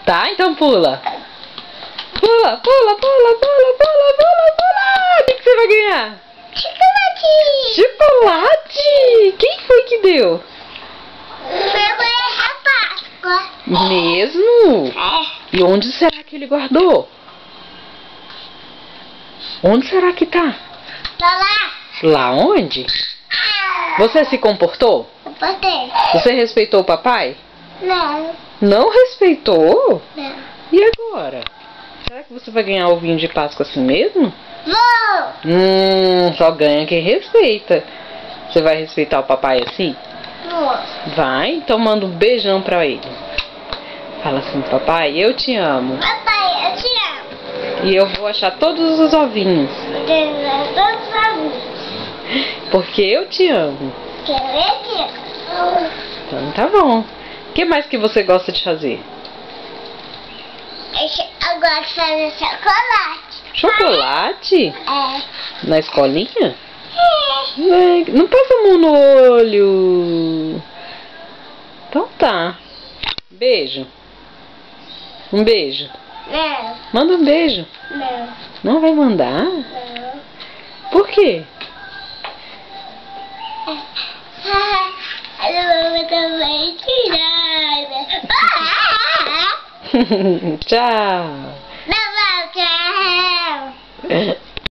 Tá? Então pula. Pula, pula, pula, pula, pula, pula, pula. O que você vai ganhar? Chocolate! Chocolate? Quem foi que deu? Foi a Páscoa. Mesmo? E onde será que ele guardou? Onde será que tá? Tá lá. Lá onde? Você se comportou? Eu botei. Você respeitou o papai? Não. Não respeitou? Não. E agora? Será que você vai ganhar ovinho de Páscoa assim mesmo? Vou. Só ganha quem respeita. Você vai respeitar o papai assim? Vou. Vai, então manda um beijão pra ele. Fala assim, papai, eu te amo. Papai, eu te amo. E eu vou achar todos os ovinhos. Todos os amigos. Porque eu te amo. Quer ver? Então tá bom. O que mais que você gosta de fazer? Eu gosto de fazer chocolate. Chocolate? É. Na escolinha? É. Ai, não passa a mão no olho. Então tá. Beijo. Um beijo. Não. Manda um beijo. Não. Não vai mandar? Não. Por quê? A mamãe também tirada. Tchau. Não, tchau.